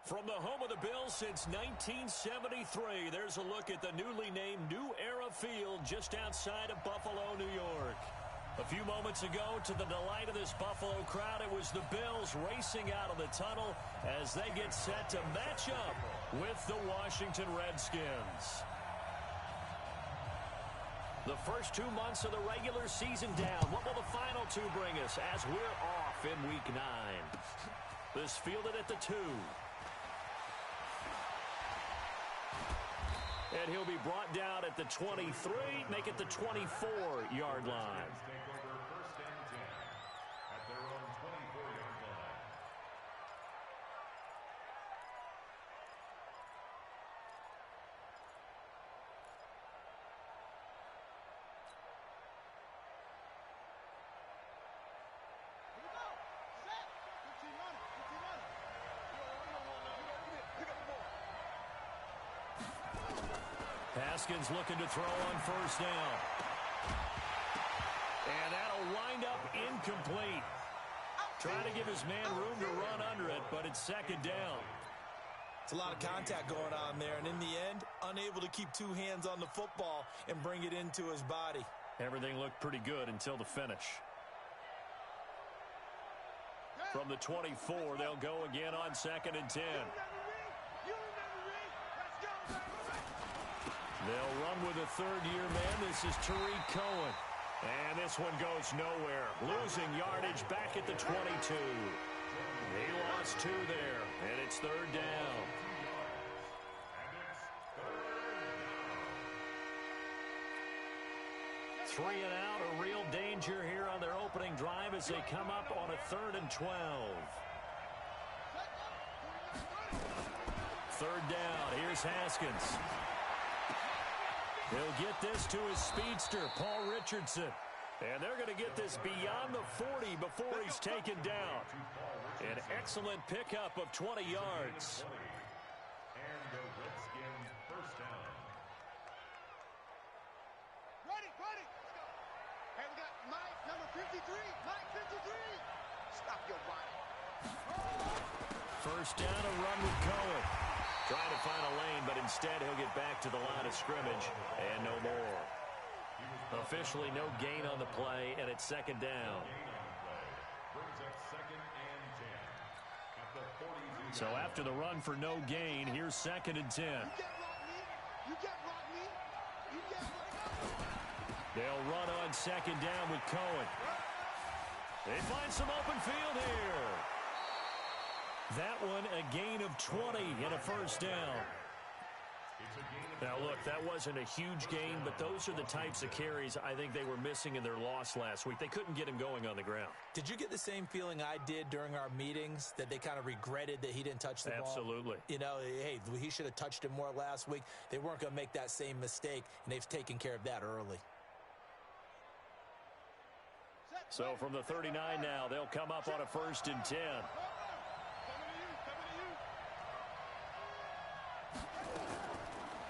From the home of the Bills since 1973, there's a look at the newly named New Era Field just outside of Buffalo, New York. A few moments ago, to the delight of this Buffalo crowd, it was the Bills racing out of the tunnel as they get set to match up with the Washington Redskins. The first 2 months of the regular season down. What will the final two bring us as we're off in Week 9? This fielded at the 2. And he'll be brought down at the 23, make it the 24-yard line. Haskins looking to throw on first down. And that'll wind up incomplete. Trying to give his man room to run under it, but it's second down. It's a lot of contact going on there, and in the end, unable to keep two hands on the football and bring it into his body. Everything looked pretty good until the finish. From the 24, they'll go again on 2nd and 10. They'll run with a third-year man. This is Tariq Cohen. And this one goes nowhere. Losing yardage back at the 22. He lost 2 there, and it's third down. Three and out, a real danger here on their opening drive as they come up on a 3rd and 12. Third down, here's Haskins. He'll get this to his speedster, Paul Richardson. And they're going to get this beyond the 40 before he's taken down. An excellent pickup of 20 yards. And the Redskins first down. Ready. Hey, we got Mike, number 53. Mike, 53. Stop your body. First down, a run with Cohen. Trying to find a lane, but instead he'll get back to the line of scrimmage and no more. Officially no gain on the play, and it's second down. So after the run for no gain, here's 2nd and 10. They'll run on 2nd down with Cohen. They find some open field here. That one a gain of 20 and a first down. Now, look, that wasn't a huge gain, but those are the types of carries I think they were missing in their loss last week. They couldn't get him going on the ground. Did you get the same feeling I did during our meetings, that they kind of regretted that he didn't touch the ball? Absolutely. You know, hey, he should have touched him more last week. They weren't going to make that same mistake, and they've taken care of that early. So from the 39 now, they'll come up on a 1st and 10.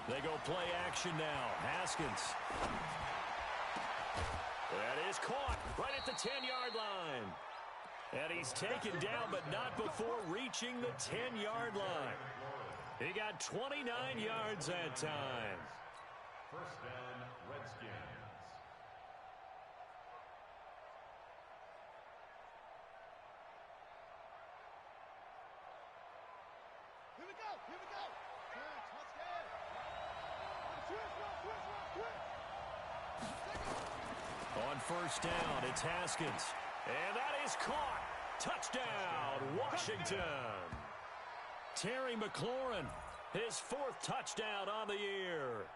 They go play action now. Haskins. That is caught right at the 10-yard line. And he's taken down, but not before reaching the 10-yard line. He got 29 yards that time. First down, Redskins. Here we go. On first down, it's Haskins. And that is caught. Touchdown, Washington. Terry McLaurin, his 4th touchdown on the year.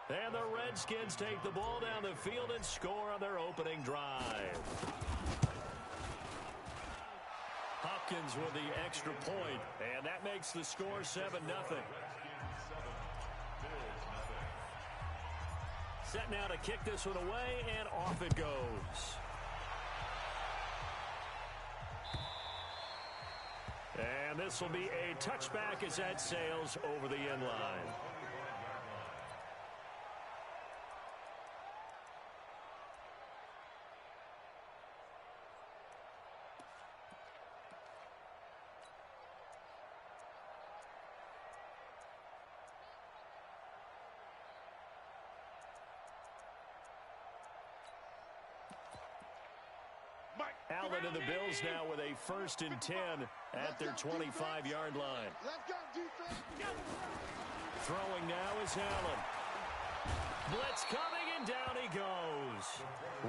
And the Redskins take the ball down the field and score on their opening drive. Hopkins with the extra point, and that makes the score 7-0. Set now to kick this one away, and off it goes. And this will be a touchback as that sails over the end line. Allen and the Bills now with a 1st and 10 at their 25-yard line. Let's go, defense. Throwing now is Allen. Blitz coming, and down he goes.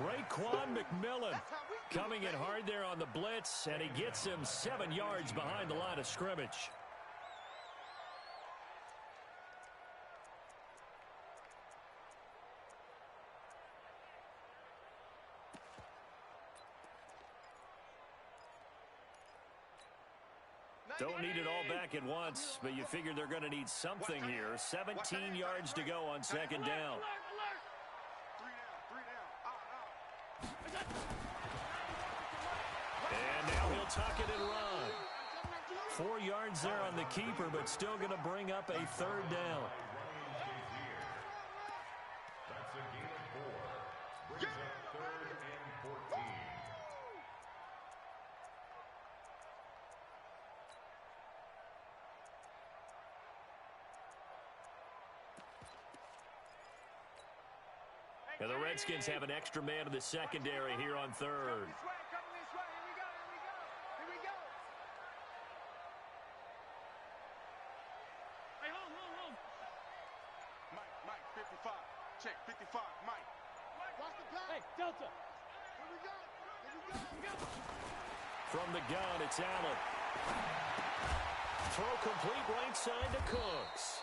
Raekwon McMillan coming in hard there on the blitz, and he gets him 7 yards behind the line of scrimmage. Don't need it all back at once, but you figure they're going to need something here. 17 yards to go on 2nd down. And now he'll tuck it and run. 4 yards there on the keeper, but still going to bring up a 3rd down. That's a gain of 4. Brings up 3rd and 14. And the Redskins have an extra man in the secondary here on 3rd. Mike, 55. Check, 55, Mike. Watch the pass. Hey, Delta. Here we go. From the gun, it's Allen. Throw complete right side to Cooks.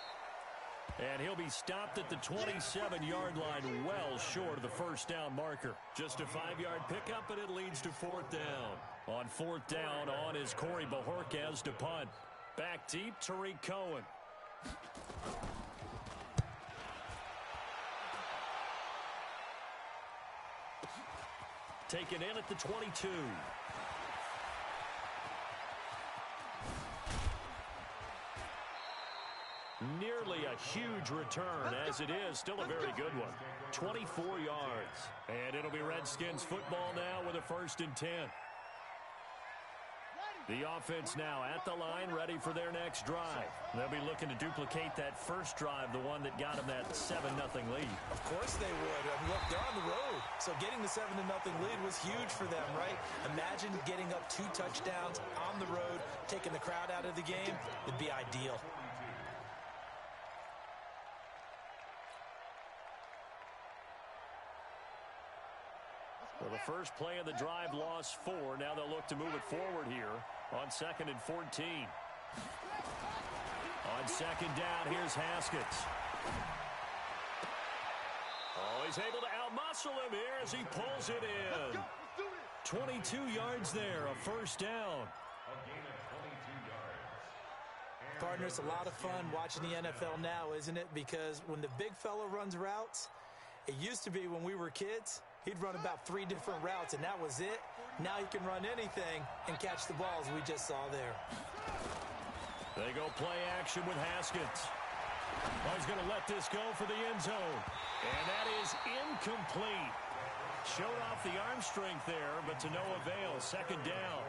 And he'll be stopped at the 27-yard line, well short of the 1st down marker. Just a 5-yard pickup, and it leads to 4th down. On 4th down, on is Corey Bojorquez to punt. Back deep, Tariq Cohen. Taken in at the 22. Nearly a huge return, as it is still a very good one. 24 yards. And it'll be Redskins football now with a 1st and 10. The offense now at the line, ready for their next drive. They'll be looking to duplicate that first drive, the one that got them that 7-0 lead. Of course they would. I mean, look, they're on the road. So getting the 7-0 lead was huge for them, right? Imagine getting up 2 touchdowns on the road, taking the crowd out of the game. It'd be ideal. Well, the first play of the drive lost 4. Now they'll look to move it forward here on 2nd and 14. On 2nd down, here's Haskins. Oh, he's able to outmuscle him here as he pulls it in. 22 yards there, a 1st down. A gain of 22 yards. Partner, it's a lot of fun watching the NFL now, isn't it? Because when the big fella runs routes, it used to be when we were kids, he'd run about 3 different routes, and that was it. Now he can run anything and catch the balls we just saw there. They go play action with Haskins. Oh, he's going to let this go for the end zone. And that is incomplete. Showed off the arm strength there, but to no avail. 2nd down.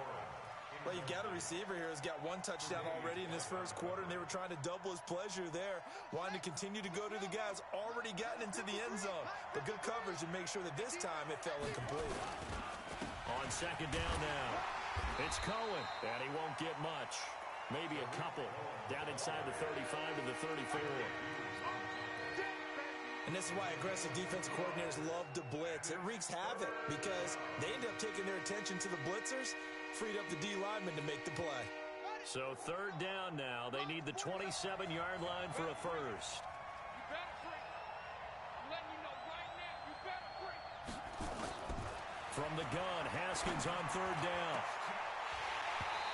Well, you've got a receiver here who's got 1 touchdown already in this first quarter, and they were trying to double his pleasure there, wanting to continue to go to the guys already gotten into the end zone. But good coverage and make sure that this time it fell incomplete. On 2nd down now, it's Cohen, and he won't get much. Maybe a couple down inside the 35 to the 34. And this is why aggressive defensive coordinators love to blitz. It wreaks havoc because they end up taking their attention to the blitzers, freed up the D lineman to make the play. So 3rd down now. They need the 27-yard line for a 1st. From the gun, Haskins on 3rd down.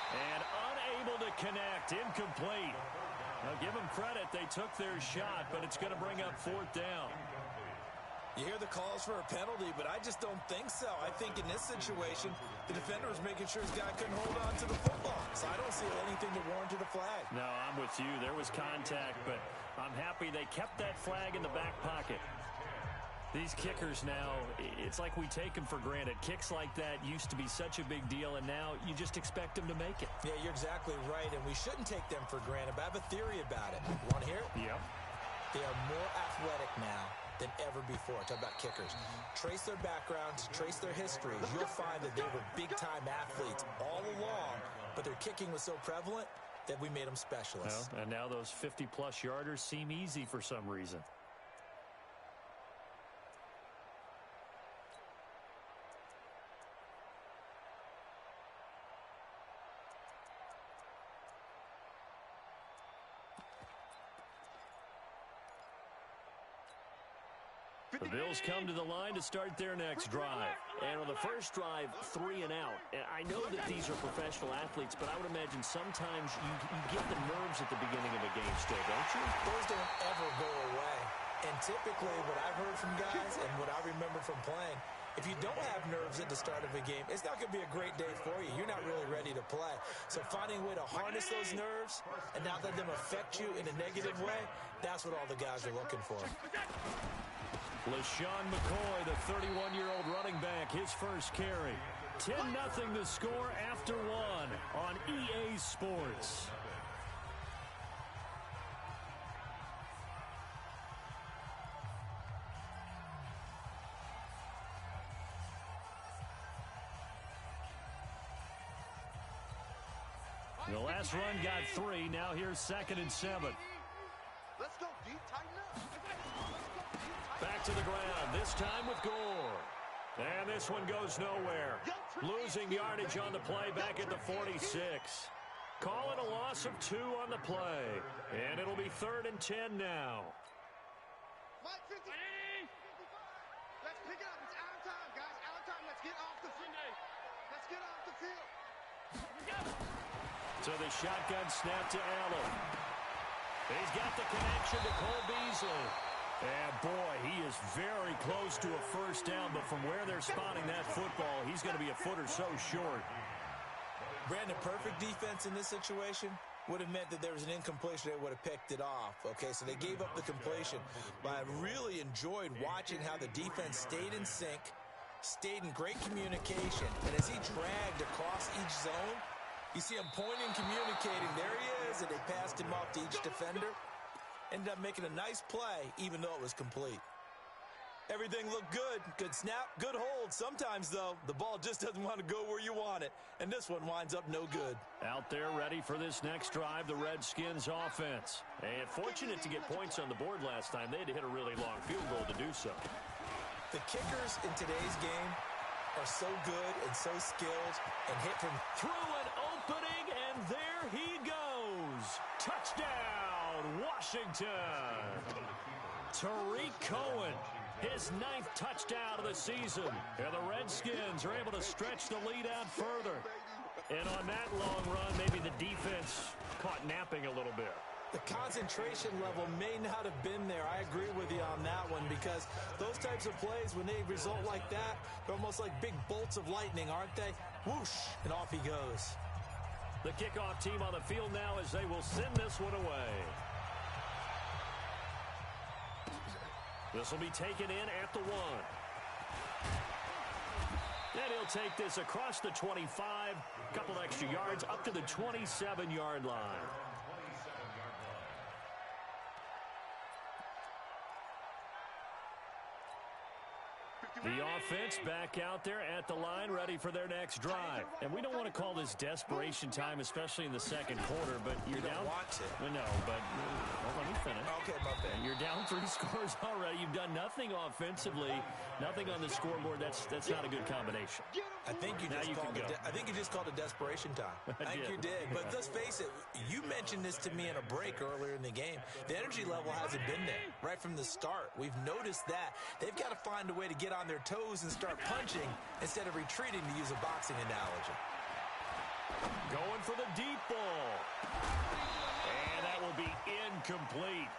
And unable to connect, incomplete. Now give them credit, they took their shot, but it's going to bring up 4th down. You hear the calls for a penalty, but I just don't think so. I think in this situation, the defender was making sure his guy couldn't hold on to the football. So I don't see anything that warranted a flag. No, I'm with you. There was contact, but I'm happy they kept that flag in the back pocket. These kickers now, it's like we take them for granted. Kicks like that used to be such a big deal, and now you just expect them to make it. Yeah, you're exactly right, and we shouldn't take them for granted, but I have a theory about it. Want to hear it? Yep. They are more athletic now than ever before. Talk about kickers. Trace their backgrounds, trace their histories. You'll find that they were big-time athletes all along, but their kicking was so prevalent that we made them specialists. Well, and now those 50-plus yarders seem easy for some reason. The Bills come to the line to start their next drive. And on the first drive, 3 and out. And I know that these are professional athletes, but I would imagine sometimes you get the nerves at the beginning of a game still, don't you? Those don't ever go away. And typically what I've heard from guys and what I remember from playing, if you don't have nerves at the start of a game, it's not going to be a great day for you. You're not really ready to play. So finding a way to harness those nerves and not let them affect you in a negative way, that's what all the guys are looking for. LaShawn McCoy, the 31-year-old running back, his first carry. 10-0 the score after 1 on EA Sports. The last run got 3. Now here's 2nd and 7. Let's go deep, tighten up. Back to the ground, this time with Gore. And this one goes nowhere. Losing yardage on the play back at the 46. Call it a loss of 2 on the play. And it'll be 3rd and 10 now. Mike, 50. 55. Let's pick it up. It's our time, guys. Our time. Let's get off the field. Let's get off the field. So the shotgun snap to Allen. He's got the connection to Cole Beasley. And boy, he is very close to a first down, but from where they're spotting that football, he's going to be a foot or so short. Brandon, perfect defense in this situation would have meant that there was an incompletion. They would have picked it off. Okay, so they gave up the completion. But I really enjoyed watching how the defense stayed in sync, stayed in great communication. And as he dragged across each zone, you see him pointing, communicating. There he is, and they passed him off to each defender. Ended up making a nice play, even though it was complete. Everything looked good. Good snap, good hold. Sometimes, though, the ball just doesn't want to go where you want it. And this one winds up no good. Out there ready for this next drive, the Redskins offense. And fortunate to get points on the board last time. They had to hit a really long field goal to do so. The kickers in today's game are so good and so skilled and hit from through an opening, and there he goes. Touchdown, Washington. Tariq Cohen, his 9th touchdown of the season. And the Redskins are able to stretch the lead out further. And on that long run, maybe the defense caught napping a little bit. The concentration level may not have been there. I agree with you on that one, because those types of plays, when they result like that, they're almost like big bolts of lightning, aren't they? Whoosh, and off he goes. The kickoff team on the field now as they will send this one away. This will be taken in at the 1. And he'll take this across the 25, couple extra yards up to the 27-yard line. The offense back out there at the line, ready for their next drive. And we don't want to call this desperation time, especially in the second quarter, but you're down. Want to. No, but well, let me finish. Okay, my bad. You're down 3 scores already. You've done nothing offensively, nothing on the scoreboard. That's not a good combination. I think you just called it desperation time. I think you did. But let's face it, you mentioned this to me in a break earlier in the game. The energy level hasn't been there right from the start. We've noticed that. They've got to find a way to get on their toes and start punching instead of retreating, to use a boxing analogy. Going for the deep ball. And that will be incomplete.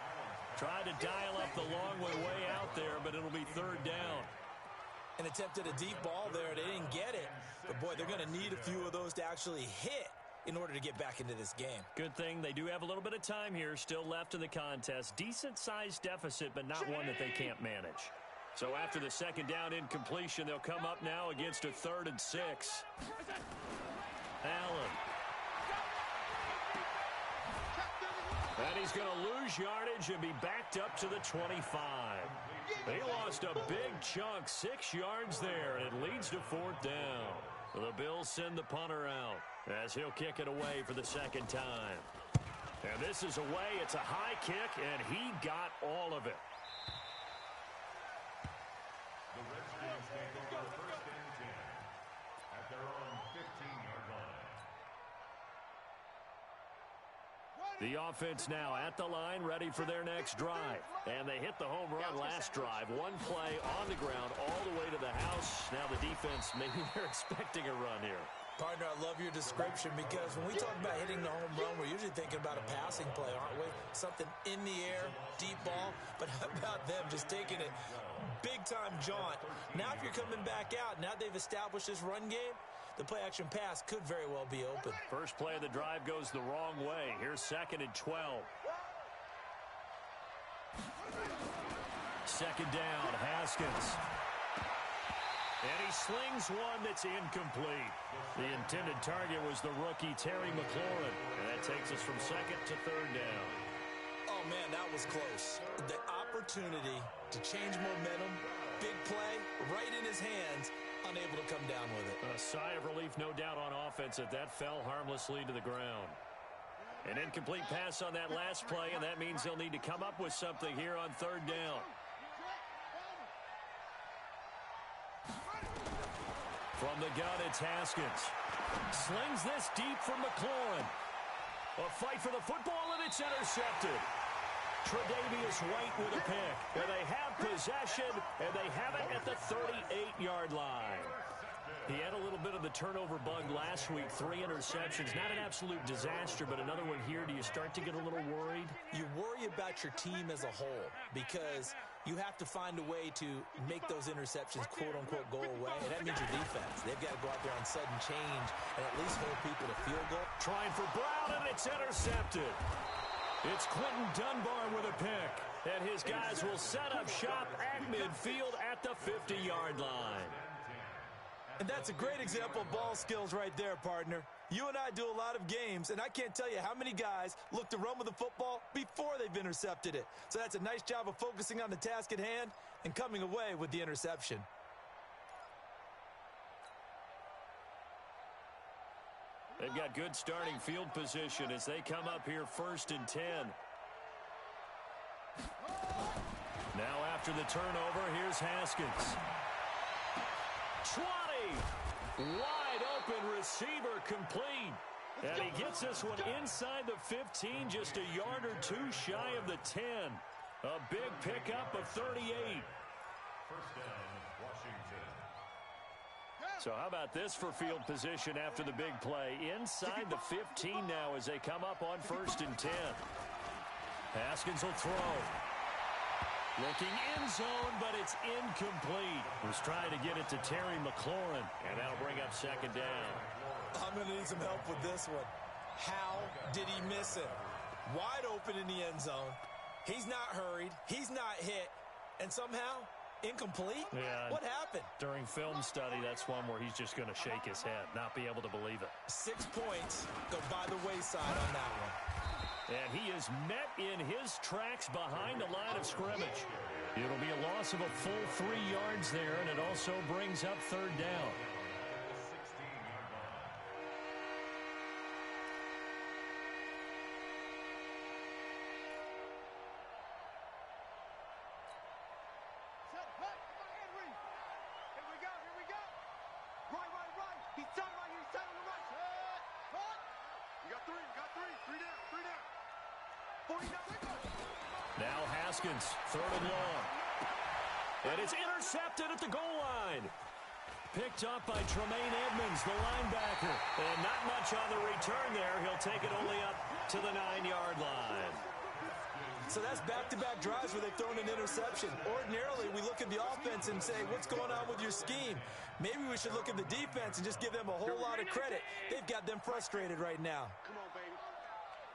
Tried to dial up the long one way out there, but it'll be 3rd down. And attempted a deep ball there. They didn't get it. But, boy, they're going to need a few of those to actually hit in order to get back into this game. Good thing they do have a little bit of time here still left in the contest. Decent-sized deficit, but not one that they can't manage. So after the 2nd down incompletion, they'll come up now against a 3rd and 6. Allen. And he's going to lose yardage and be backed up to the 25. He lost a big chunk, 6 yards there, and it leads to 4th down. The Bills send the punter out as he'll kick it away for the 2nd time. And this is away. It's a high kick, and he got all of it. The Redskins take over 1st and 10 at their own 15-yard line. The offense now at the line, ready for their next drive. And they hit the home run last drive. One play on the ground all the way to the house. Now the defense, maybe they're expecting a run here. Partner, I love your description because when we talk about hitting the home run, we're usually thinking about a passing play, aren't we? Something in the air, deep ball. But how about them just taking it big-time jaunt? Now if you're coming back out, now they've established this run game, the play-action pass could very well be open. First play of the drive goes the wrong way. Here's 2nd and 12. 2nd down, Haskins. And he slings one that's incomplete. The intended target was the rookie Terry McLaurin. And that takes us from 2nd to 3rd down. Oh, man, that was close. The opportunity to change momentum, big play, right in his hands, unable to come down with it. A sigh of relief, no doubt, on offense that fell harmlessly to the ground. An incomplete pass on that last play, and that means they'll need to come up with something here on 3rd down. From the gun, it's Haskins. Slings this deep from McLaurin. A fight for the football, and it's intercepted. Tre'Davious White with a pick. And they have possession, and they have it at the 38-yard line. He had a little bit of the turnover bug last week, 3 interceptions. Not an absolute disaster, but another one here. Do you start to get a little worried? You worry about your team as a whole because you have to find a way to make those interceptions, quote-unquote, go away. And that means your defense. They've got to go out there on sudden change and at least hold people to field goal. Trying for Brown, and it's intercepted. It's Quentin Dunbar with a pick. And his guys will set up shop at midfield at the 50-yard line. And that's a great example of ball skills right there, partner. You and I do a lot of games, and I can't tell you how many guys look to run with the football before they've intercepted it. So that's a nice job of focusing on the task at hand and coming away with the interception. They've got good starting field position as they come up here 1st and 10. Now after the turnover, here's Haskins. 20! Wide open receiver complete. And he gets this one inside the 15, just a yard or two shy of the 10. A big pickup of 38. 1st down, Washington. So how about this for field position after the big play? Inside the 15 now as they come up on 1st and 10. Haskins will throw. Looking in zone, but it's incomplete. Was trying to get it to Terry McLaurin, and that'll bring up 2nd down. I'm going to need some help with this one. How did he miss it? Wide open in the end zone. He's not hurried. He's not hit. And somehow, incomplete? Yeah. What happened? During film study, that's one where he's just going to shake his head, not be able to believe it. 6 points go by the wayside on that one. And he is met in his tracks behind the line of scrimmage. It'll be a loss of a full 3 yards there, and it also brings up 3rd down. Now Haskins, 3rd and long. And it's intercepted at the goal line. Picked up by Tremaine Edmonds, the linebacker. And not much on the return there. He'll take it only up to the 9-yard line. So that's back-to-back drives where they've thrown an interception. Ordinarily, we look at the offense and say, what's going on with your scheme? Maybe we should look at the defense and just give them a whole lot of credit. They've got them frustrated right now. Come on, baby.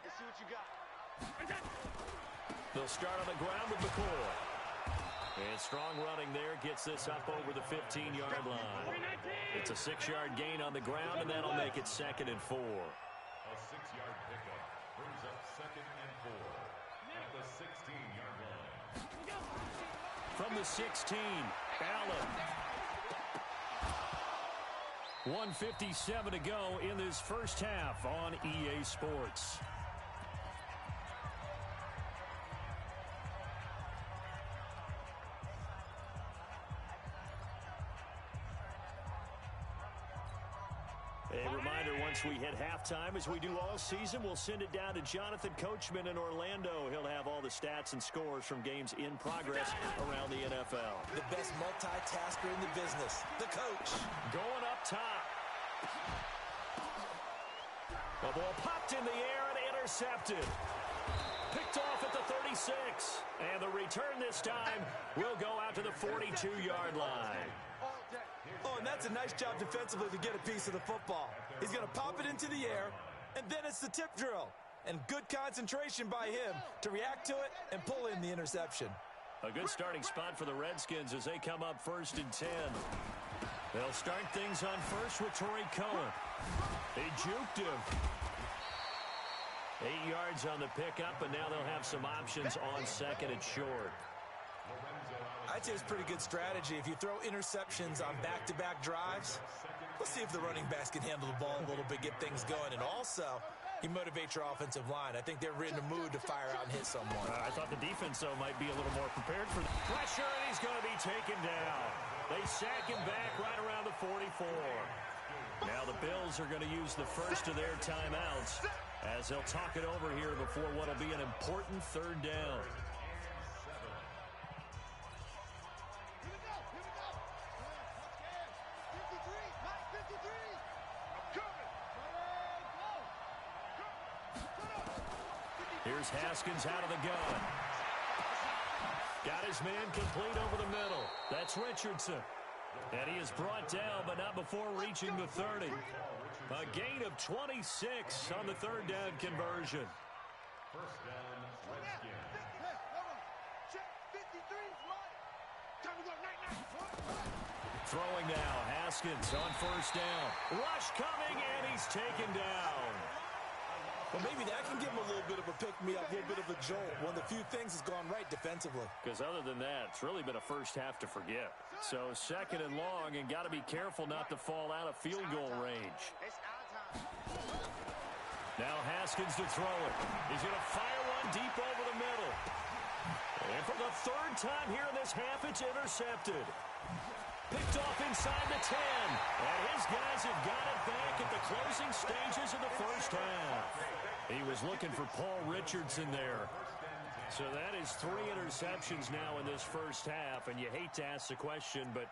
Let's see what you got. They'll start on the ground with McCoy. And strong running there gets this up over the 15-yard line. It's a 6-yard gain on the ground, and that'll make it 2nd and 4. A 6-yard pickup brings up 2nd and 4 at the 16-yard line. from the 16. Allen. 1:57 to go in this first half on EA Sports. A reminder, once we hit halftime, as we do all season, we'll send it down to Jonathan Coachman in Orlando. He'll have all the stats and scores from games in progress around the NFL. The best multitasker in the business, the coach. Going up top. The ball popped in the air and intercepted. Picked off at the 36. And the return this time will go out to the 42-yard line. Oh, and that's a nice job defensively to get a piece of the football. He's going to pop it into the air, and then it's the tip drill. And good concentration by him to react to it and pull in the interception. A good starting spot for the Redskins as they come up 1st and 10. They'll start things on first with Torrey Cohen. They juked him. 8 yards on the pickup, and now they'll have some options on second and short. I'd say it's pretty good strategy. If you throw interceptions on back-to-back drives, let's see if the running backs can handle the ball a little bit, get things going. And also, you motivate your offensive line. I think they're in a mood to fire out and hit someone. I thought the defense, though, might be a little more prepared for the pressure, and he's going to be taken down. They sack him back right around the 44. Now the Bills are going to use the first of their timeouts as they'll talk it over here before what will be an important 3rd down. Here's Haskins out of the gun. Got his man complete over the middle. That's Richardson. And he is brought down, but not before reaching the 30. A gain of 26 on the 3rd down conversion. First down, Redskins. Throwing now, Haskins on 1st down. Rush coming, and he's taken down. Well, maybe that can give him a little bit of a pick-me-up, a little bit of a jolt. One of the few things has gone right defensively. Because other than that, it's really been a first half to forget. So 2nd and long, and got to be careful not to fall out of field goal range. Now Haskins to throw it. He's going to fire one deep over the middle. And for the 3rd time here in this half, it's intercepted. Picked off inside the 10. And his guys have got it back at the closing stages of the first half. He was looking for Paul Richardson there. So that is 3 interceptions now in this first half. And you hate to ask the question, but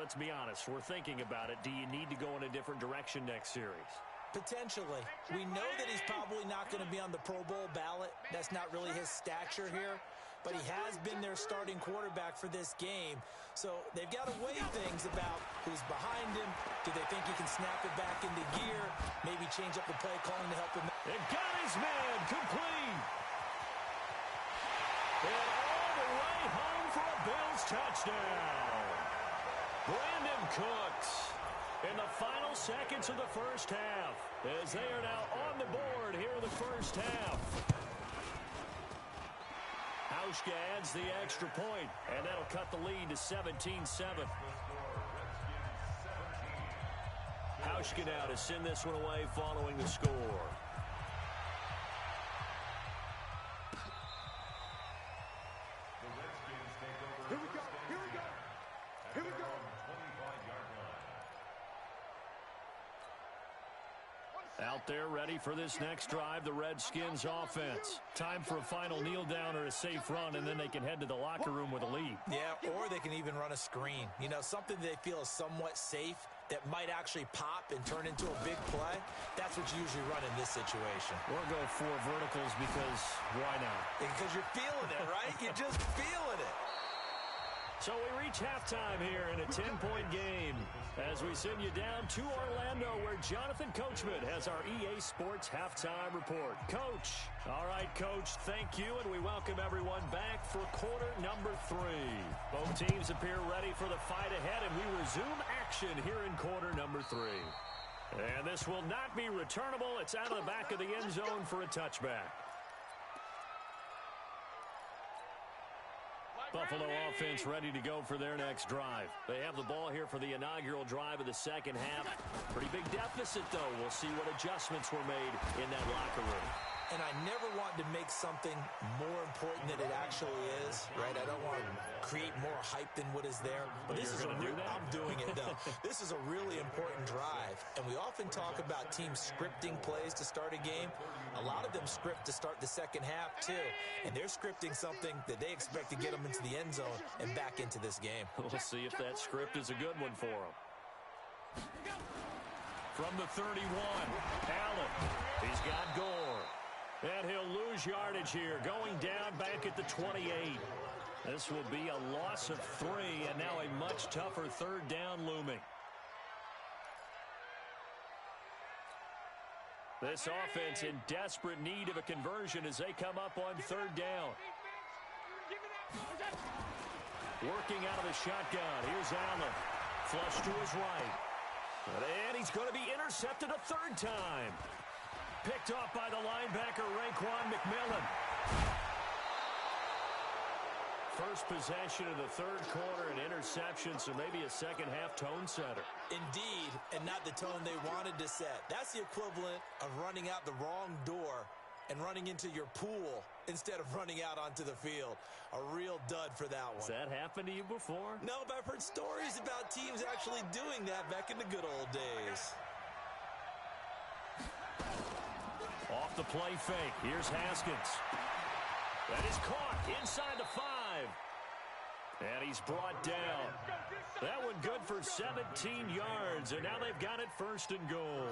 let's be honest. We're thinking about it. Do you need to go in a different direction next series? Potentially. We know that he's probably not going to be on the Pro Bowl ballot. That's not really his stature here. But he has been their starting quarterback for this game. So they've got to weigh things about who's behind him. Do they think he can snap it back into gear? Maybe change up the play calling to help him. They've got his man complete. And all the way home for a Bills touchdown. Brandon Cooks in the final seconds of the first half as they are now on the board here in the first half. Hauschka adds the extra point, and that'll cut the lead to 17-7. Hauschka now to send this one away following the score. Here we go. Here we go. Here we go. Out there ready for this next drive, the Redskins offense. Time for a final kneel down or a safe run, and then they can head to the locker room with a lead. Yeah, or they can even run a screen. You know, something they feel is somewhat safe that might actually pop and turn into a big play. That's what you usually run in this situation. Or go 4 verticals because why not? Because you're feeling it, right? You're just feeling it. So we reach halftime here in a 10-point game as we send you down to Orlando where Jonathan Coachman has our EA Sports halftime report. Coach. All right, Coach, thank you, and we welcome everyone back for quarter number 3. Both teams appear ready for the fight ahead, and we resume action here in quarter number 3. And this will not be returnable. It's out of the back of the end zone for a touchback. Buffalo offense ready to go for their next drive. They have the ball here for the inaugural drive of the second half. Pretty big deficit, though. We'll see what adjustments were made in that locker room. And I never want to make something more important than it actually is, right? I don't want to create more hype than what is there. But this is I'm doing it, though. This is a really important drive. And we often talk about teams scripting plays to start a game. A lot of them script to start the second half, too. And they're scripting something that they expect to get them into the end zone and back into this game. We'll see if that script is a good one for them. From the 31, Allen. He's got Gore. And he'll lose yardage here, going down back at the 28. This will be a loss of 3, and now a much tougher third down looming. This offense in desperate need of a conversion as they come up on third down. Working out of the shotgun. Here's Allen. Flush to his right. And he's going to be intercepted a third time. Picked off by the linebacker, Raekwon McMillan. First possession of the third quarter, an interception, so maybe a second-half tone setter. Indeed, and not the tone they wanted to set. That's the equivalent of running out the wrong door and running into your pool instead of running out onto the field. A real dud for that one. Has that happened to you before? No, but I've heard stories about teams actually doing that back in the good old days. Off the play fake. Here's Haskins. That is caught inside the 5. And he's brought down. That one good for 17 yards. And now they've got it first and goal.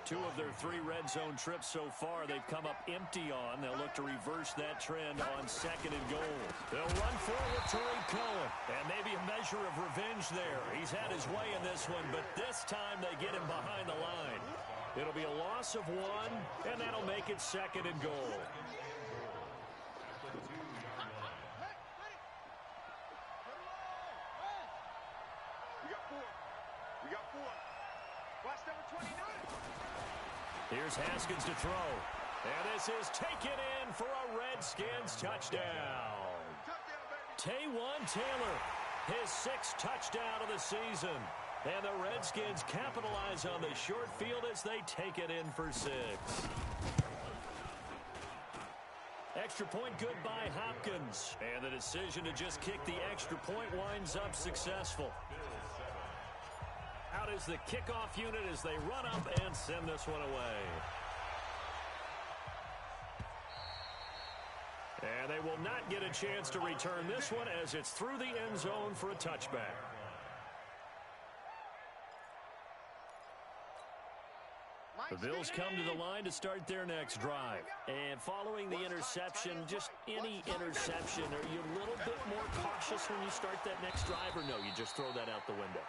2 of their 3 red zone trips so far they've come up empty on. They'll look to reverse that trend on second and goal. They'll run forward to Cohen. And maybe a measure of revenge there. He's had his way in this one, but this time they get him behind the line. It'll be a loss of 1, and that'll make it second and goal. We got 4. Watch number 29. Here's Haskins to throw. And this is taken in for a Redskins touchdown. Taywan Taylor, his 6th touchdown of the season. And the Redskins capitalize on the short field as they take it in for 6. Extra point good by Hopkins. And the decision to just kick the extra point winds up successful. Out is the kickoff unit as they run up and send this one away. And they will not get a chance to return this one as it's through the end zone for a touchback. The Bills come to the line to start their next drive. And following the interception, just any interception, are you a little bit more cautious when you start that next drive, or no, you just throw that out the window?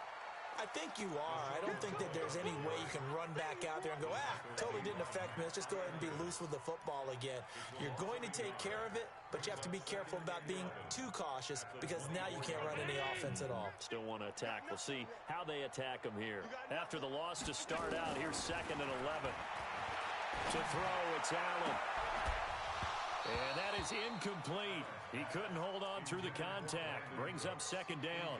I think you are. I don't think that there's any way you can run back out there and go, totally didn't affect me. Let's just go ahead and be loose with the football again. You're going to take care of it, but you have to be careful about being too cautious because now you can't run any offense at all. Still want to attack. We'll see how they attack them here. After the loss to start out, here's 2nd and 11. To throw, it's Allen. And that is incomplete. He couldn't hold on through the contact. Brings up 2nd down.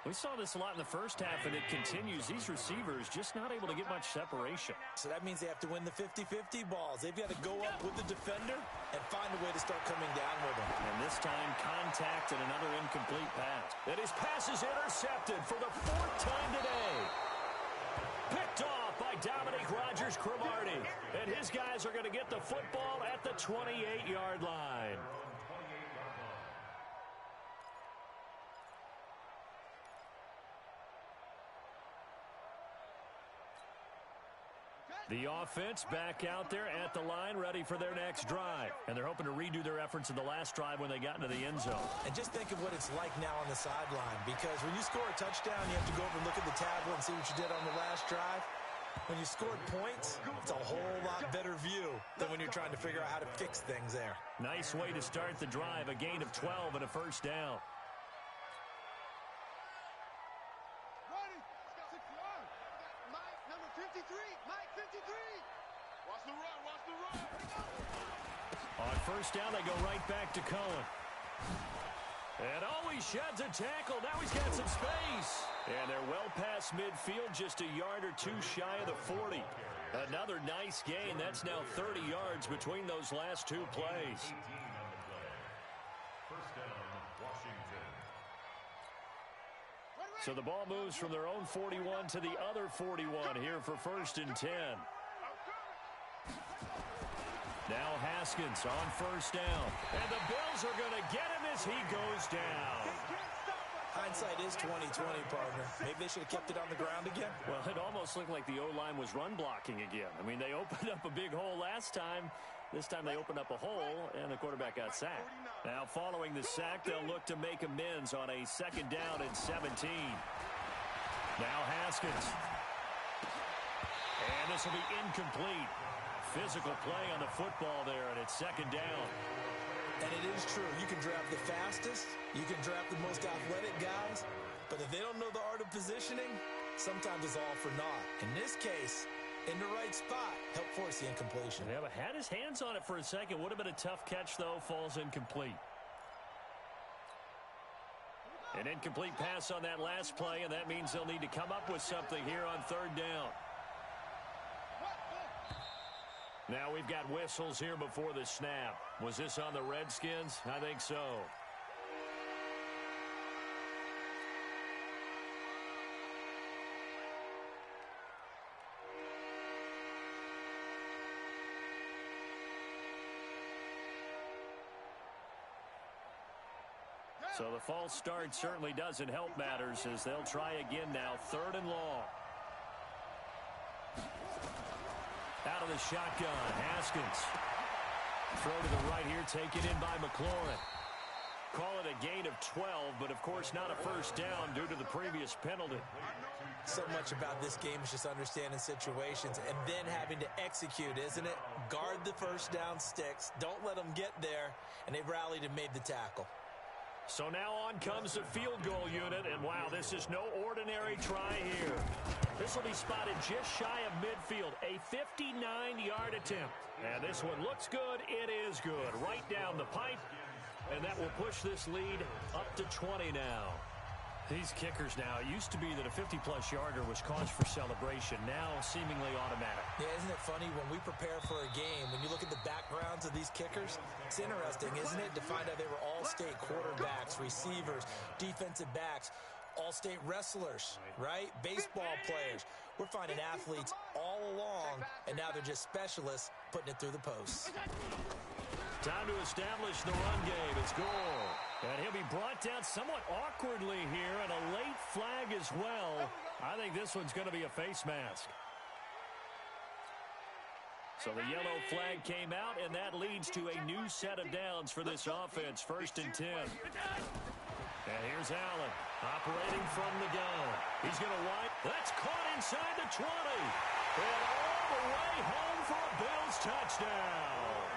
We saw this a lot in the first half, and it continues. These receivers just not able to get much separation. So that means they have to win the 50-50 balls. They've got to go up with the defender and find a way to start coming down with him. And this time, contact and another incomplete pass. And his pass is intercepted for the 4th time today. Picked off by Dominique Rodgers-Cromartie. And his guys are going to get the football at the 28-yard line. The offense back out there at the line, ready for their next drive. And they're hoping to redo their efforts in the last drive when they got into the end zone. And just think of what it's like now on the sideline, because when you score a touchdown, you have to go over and look at the tablet and see what you did on the last drive. When you scored points, it's a whole lot better view than when you're trying to figure out how to fix things there. Nice way to start the drive, a gain of 12 and a first down. On first down, they go right back to Cohen. And he sheds a tackle. Now he's got some space. And they're well past midfield, just a yard or two shy of the 40. Another nice gain. That's now 30 yards between those last two plays. First down, Washington. So the ball moves from their own 41 to the other 41 here for 1st and 10. Now Haskins on 1st down. And the Bills are going to get him as he goes down. Hindsight is 20/20, partner. Maybe they should have kept it on the ground again. Well, it almost looked like the O-line was run blocking again. I mean, they opened up a big hole last time. This time they opened up a hole, and the quarterback got sacked. Now, following the sack, they'll look to make amends on a 2nd down and 17. Now Haskins. And this will be incomplete. Physical play on the football there, and it's 2nd down. And it is true. You can draft the fastest. You can draft the most athletic guys. But if they don't know the art of positioning, sometimes it's all for naught. In this case, in the right spot, help force the incompletion. Yeah, but had his hands on it for a second. Would have been a tough catch, though. Falls incomplete. An incomplete pass on that last play, and that means they'll need to come up with something here on 3rd down. Now we've got whistles here before the snap. Was this on the Redskins? I think so. So the false start certainly doesn't help matters as they'll try again now. 3rd and long. Out of the shotgun, Haskins. Throw to the right here, taken in by McLaurin. Call it a gain of 12, but of course not a 1st down due to the previous penalty. So much about this game is just understanding situations and then having to execute, isn't it? Guard the 1st down sticks. Don't let them get there, and they've rallied and made the tackle. So now on comes the field goal unit, and wow, this is no ordinary try here. This will be spotted just shy of midfield, a 59-yard attempt. And this one looks good. It is good. Right down the pipe, and that will push this lead up to 20 now. These kickers now, it used to be that a 50-plus yarder was cause for celebration. Now seemingly automatic. Yeah, isn't it funny when we prepare for a game, when you look at the backgrounds of these kickers, it's interesting, isn't it, to find out they were all-state quarterbacks, receivers, defensive backs, all-state wrestlers, right? Baseball players. We're finding athletes all along, and now they're just specialists putting it through the posts. Time to establish the run game. It's Gore. And he'll be brought down somewhat awkwardly here, and a late flag as well. I think this one's going to be a face mask. So the yellow flag came out, and that leads to a new set of downs for this offense. 1st and 10. And here's Allen operating from the gun. He's going to wipe. That's caught inside the 20. And all the way home for a Bills touchdown.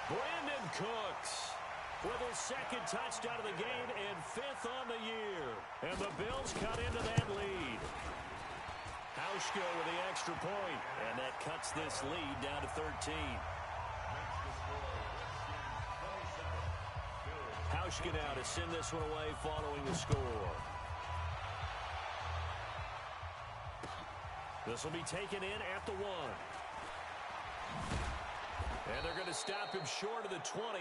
Brandon Cooks with his 2nd touchdown of the game and 5th on the year. And the Bills cut into that lead. Hauschka with the extra point, and that cuts this lead down to 13. Hauschka now to send this one away following the score. This will be taken in at the 1. And they're going to stop him short of the 20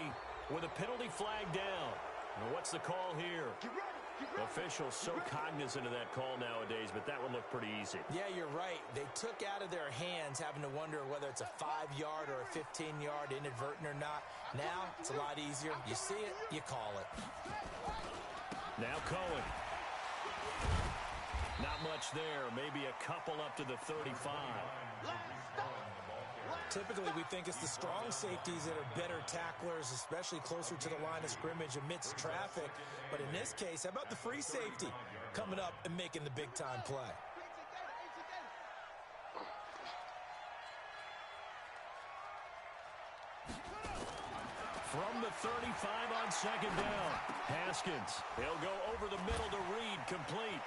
with a penalty flag down. And what's the call here? Officials so cognizant of that call nowadays, but that one looked pretty easy. Yeah, you're right. They took out of their hands having to wonder whether it's a 5-yard or a 15-yard inadvertent or not. Now, it's a lot easier. You see it, you call it. Now Cohen. Not much there. Maybe a couple up to the 35. Typically, we think it's the strong safeties that are better tacklers, especially closer to the line of scrimmage amidst traffic. But in this case, how about the free safety coming up and making the big-time play? From the 35 on 2nd down, Haskins. He'll go over the middle to Reed, complete.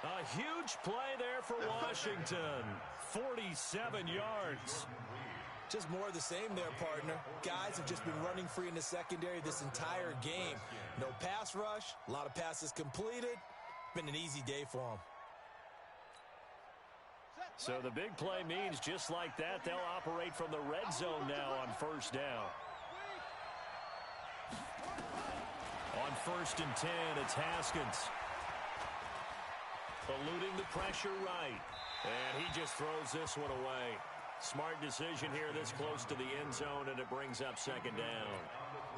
A huge play there for Washington. 47 yards. Just more of the same there, partner. Guys have just been running free in the secondary this entire game. No pass rush, a lot of passes completed. Been an easy day for them. So the big play means just like that, they'll operate from the red zone now on first down. On 1st and 10, it's Haskins. Eluding the pressure right. And he just throws this one away. Smart decision here this close to the end zone, and it brings up 2nd down.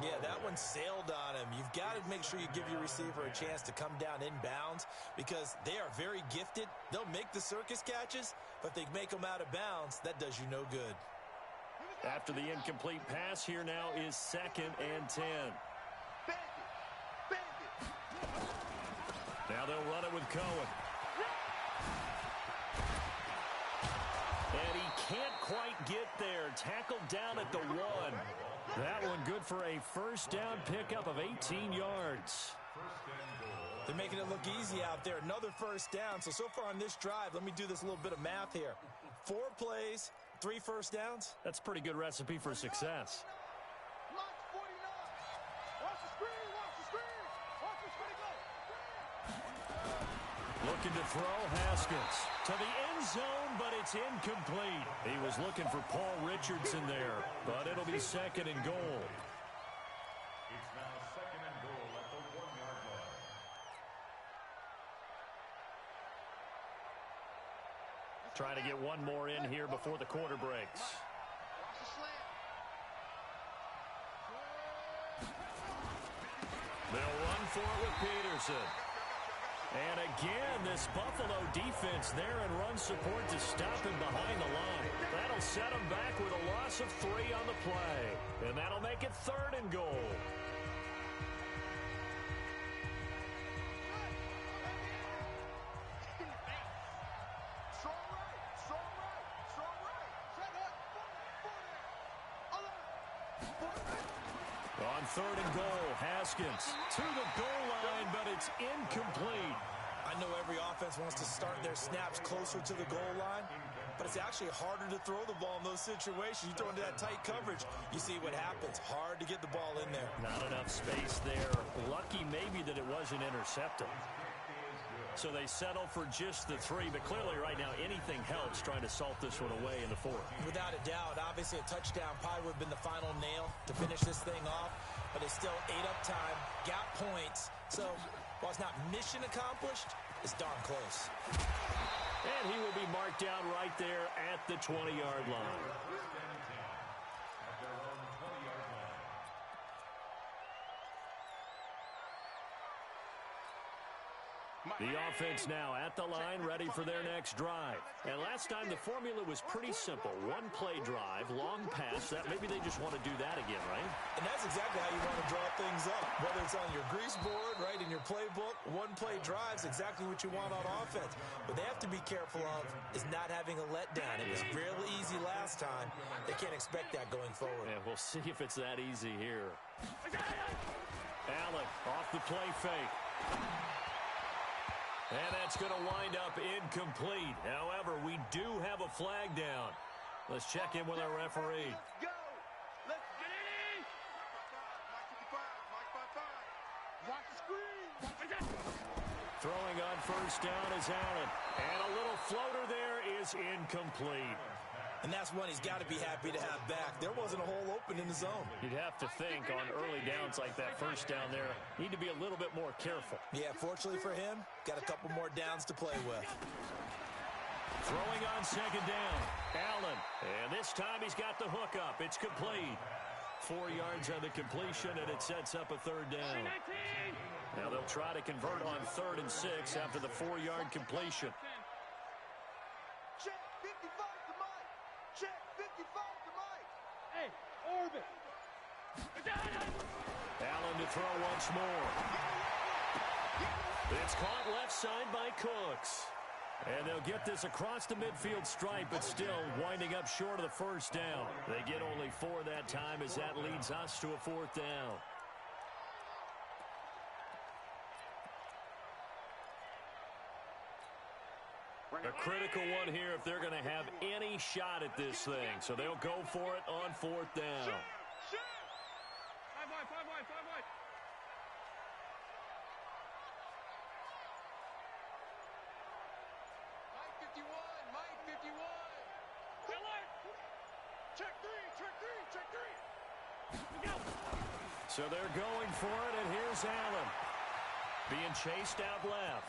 Yeah, that one sailed on him. You've got to make sure you give your receiver a chance to come down inbounds because they are very gifted. They'll make the circus catches, but if they make them out of bounds, that does you no good. After the incomplete pass, here now is 2nd and 10. Now they'll run it with Cohen. And he can't quite get there. Tackled down at the 1. That one good for a 1st down pickup of 18 yards. They're making it look easy out there. Another 1st down. So far on this drive, let me do this little bit of math here. 4 plays, 3 1st downs. That's a pretty good recipe for success. Looking to throw, Haskins to the end zone, but it's incomplete. He was looking for Paul Richardson there, but it'll be 2nd and goal. It's now 2nd and goal at the 1-yard line. Trying to get one more in here before the quarter breaks. They'll run for it with Peterson. And again, this Buffalo defense there in run support to stop him behind the line. That'll set him back with a loss of 3 on the play. And that'll make it 3rd and goal. On 3rd and goal, Haskins to the goal line, but it's incomplete. I know every offense wants to start their snaps closer to the goal line, but it's actually harder to throw the ball in those situations. You throw into that tight coverage, you see what happens. Hard to get the ball in there. Not enough space there. Lucky maybe that it wasn't intercepted. So they settle for just the 3, but clearly right now anything helps trying to salt this one away in the 4th. Without a doubt, obviously a touchdown probably would have been the final nail to finish this thing off, but it's still 8 up time, got points. So while it's not mission accomplished, it's darn close. And he will be marked down right there at the 20-yard line. The offense now at the line, ready for their next drive. And last time the formula was pretty simple. 1-play drive, long pass. That maybe they just want to do that again, right? And that's exactly how you want to draw things up. Whether it's on your grease board, right, in your playbook, 1-play drive's exactly what you want on offense. What they have to be careful of is not having a letdown. It was real easy last time. They can't expect that going forward. Yeah, we'll see if it's that easy here. Allen off the play fake. And that's going to wind up incomplete. However, we do have a flag down. Let's check in with our referee. Let's go. Let's get it. Watch the screen. Throwing on 1st down is Allen. And a little floater there is incomplete. And that's one he's got to be happy to have back. There wasn't a hole open in the zone. You'd have to think on early downs like that 1st down there, need to be a little bit more careful. Yeah, fortunately for him, got a couple more downs to play with. Throwing on 2nd down, Allen. And this time he's got the hook up. It's complete. 4 yards on the completion, and it sets up a 3rd down. Now they'll try to convert on 3rd and 6 after the 4-yard completion. Check 55 to Mike. Check 55 to Mike. Hey, orbit. Allen to throw once more. It's caught left side by Cooks. And they'll get this across the midfield stripe, but still winding up short of the 1st down. They get only 4 that time as that leads us to a 4th down. Bring A critical one here if they're going to have any shot at this thing. So they'll go for it on 4th down. Shoot! 5 wide, 5 wide, 5 wide. Mike 51, Mike 51. Kill it! Check 3, check 3, check 3. Go! So they're going for it, and here's Allen. Being chased out left.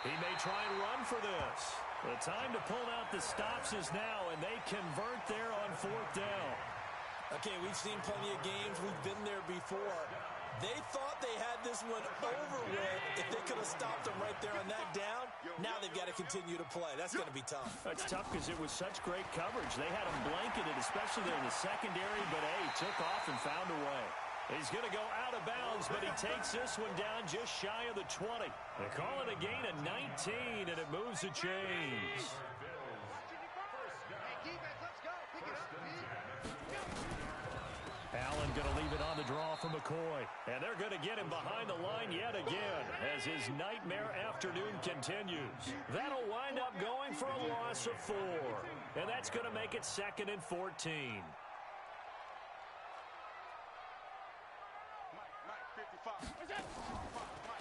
He may try and run for this. The time to pull out the stops is now, and they convert there on 4th down. Okay, we've seen plenty of games. We've been there before. They thought they had this one over with. If they could have stopped them right there on that down, now they've got to continue to play. That's going to be tough. That's tough because it was such great coverage. They had him blanketed, especially there in the secondary, but, hey, took off and found a way. He's going to go out of bounds, but he takes this one down just shy of the 20. They call it a gain of 19, and it moves the chains. Allen going to leave it on the draw for McCoy. And they're going to get him behind the line yet again as his nightmare afternoon continues. That'll wind up going for a loss of 4. And that's going to make it 2nd and 14.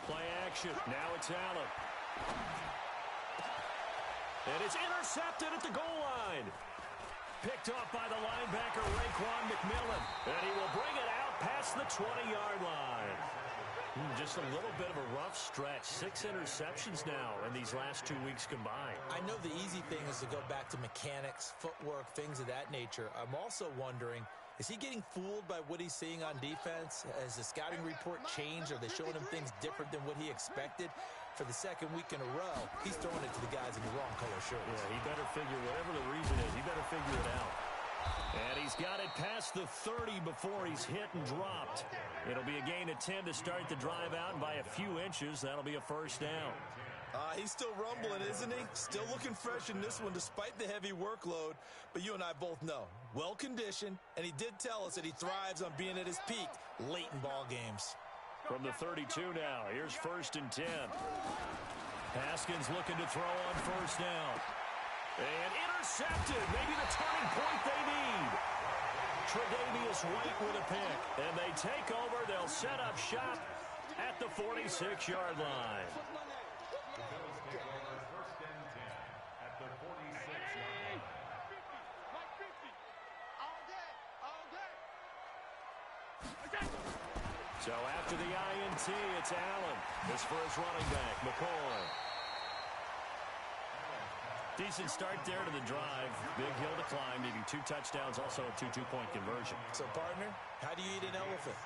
Play action. Now it's Allen. And it's intercepted at the goal line. Picked off by the linebacker, Raekwon McMillan. And he will bring it out past the 20-yard line. Just a little bit of a rough stretch. 6 interceptions now in these last 2 weeks combined. I know the easy thing is to go back to mechanics, footwork, things of that nature. I'm also wondering, is he getting fooled by what he's seeing on defense? Has the scouting report changed? Are they showing him things different than what he expected? For the 2nd week in a row, he's throwing it to the guys in the wrong color shirts. Yeah, he better figure, whatever the reason is, he better figure it out. And he's got it past the 30 before he's hit and dropped. It'll be a gain of 10 to start the drive out, and by a few inches, that'll be a 1st down. He's still rumbling, isn't he? Still looking fresh in this one despite the heavy workload. But you and I both know, well-conditioned, and he did tell us that he thrives on being at his peak late in ball games. From the 32 now, here's 1st and 10. Haskins looking to throw on 1st down. And intercepted, maybe the turning point they need. Tre'Davious White with a pick. And they take over, they'll set up shop at the 46-yard line. So after the INT, it's Allen. This for his running back, McCoy. Decent start there to the drive. Big hill to climb, needing 2 touchdowns, also a 2 two-point conversion. So, partner, how do you eat an elephant?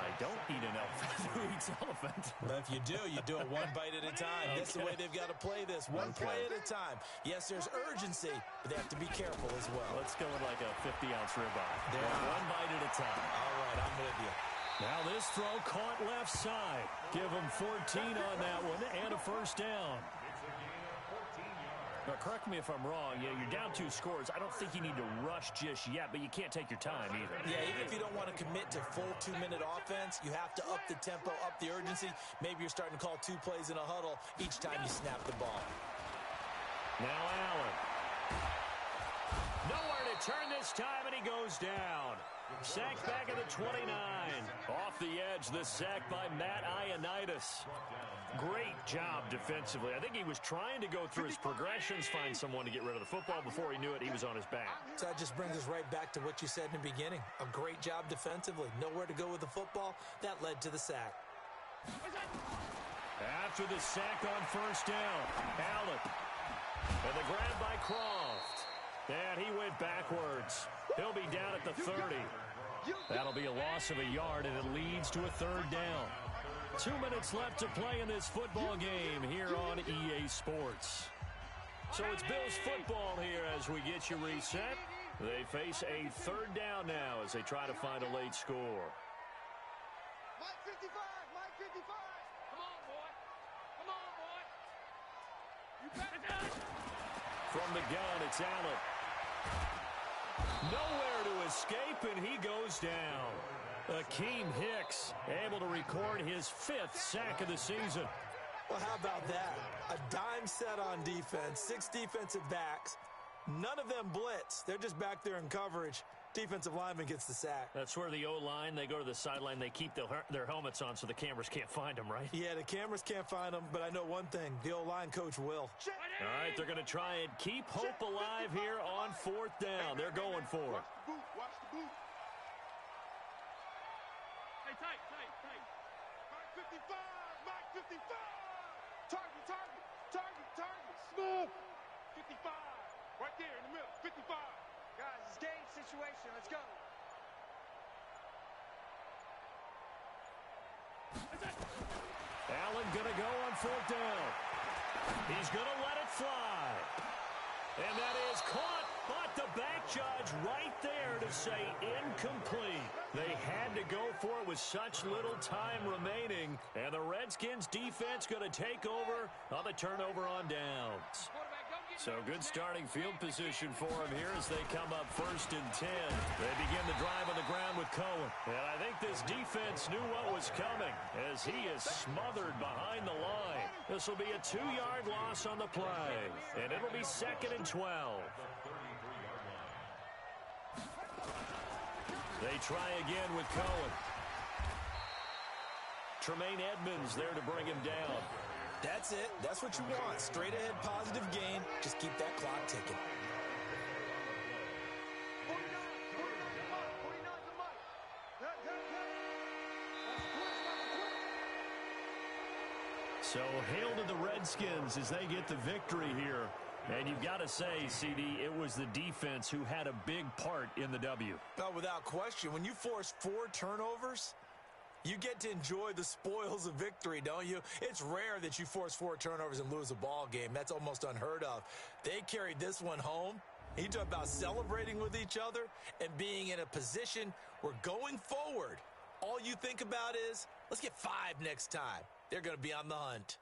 I don't eat an elephant. Who eats elephant? But if you do it one bite at a time. That's the way they've got to play this. One play at a time. Yes, there's urgency, but they have to be careful as well. Let's go with like a 50-ounce ribeye. There. One bite at a time. All right, I'm with you. Now this throw caught left side. Give him 14 on that one and a 1st down. Now, correct me if I'm wrong. Yeah, you're down 2 scores. I don't think you need to rush just yet, but you can't take your time either. Yeah, even if you don't want to commit to full 2-minute offense, you have to up the tempo, up the urgency. Maybe you're starting to call 2 plays in a huddle each time you snap the ball. Now Allen. Nowhere to turn this time, and he goes down. Sacked back at the 29. Off the edge, the sack by Matt Ioannidis. Great job defensively. I think he was trying to go through his progressions, find someone to get rid of the football. Before he knew it, he was on his back. So that just brings us right back to what you said in the beginning. A great job defensively. Nowhere to go with the football. That led to the sack. After the sack on 1st down, Allen. And the grab by Croft. And he went backwards. He'll be down at the 30. That'll be a loss of a yard, and it leads to a 3rd down. 2 minutes left to play in this football game here on EA Sports. So it's Bills football here as we get you reset. They face a 3rd down now as they try to find a late score. Mike 55, Mike 55. Come on, boy. Come on, boy. You better. From the gun, it's Allen. Nowhere to escape, and he goes down. Akeem Hicks able to record his 5th sack of the season. Well, how about that? A dime set on defense, 6 defensive backs. None of them blitz. They're just back there in coverage. Defensive lineman gets the sack. That's where the O-line, they go to the sideline, they keep their helmets on so the cameras can't find them, right? Yeah, the cameras can't find them, but I know one thing. The O-line coach will. All right, they're going to try and keep hope alive here on 4th down. They're going for it. Watch the boot. Hey, tight. Mike 55. Target. Smooth. 55. Right there in the middle. 55. Guys, it's game situation. Let's go. Allen going to go on 4th down. He's going to let it fly. And that is caught, but the back judge right there to say incomplete. They had to go for it with such little time remaining. And the Redskins defense going to take over on the turnover on downs. So good starting field position for them here as they come up 1st and 10. They begin the drive on the ground with Cohen. And I think this defense knew what was coming as he is smothered behind the line. This will be a 2-yard loss on the play. And it'll be 2nd and 12. They try again with Cohen. Tremaine Edmonds there to bring him down. That's it. That's what you want. Straight ahead, positive gain. Just keep that clock ticking. 49's a Mike. So hail to the Redskins as they get the victory here. And you've got to say, CD, it was the defense who had a big part in the W. No, without question. When you force 4 turnovers, you get to enjoy the spoils of victory, don't you? It's rare that you force 4 turnovers and lose a ball game. That's almost unheard of. They carried this one home. You talk about celebrating with each other and being in a position where going forward, all you think about is, let's get 5 next time. They're going to be on the hunt.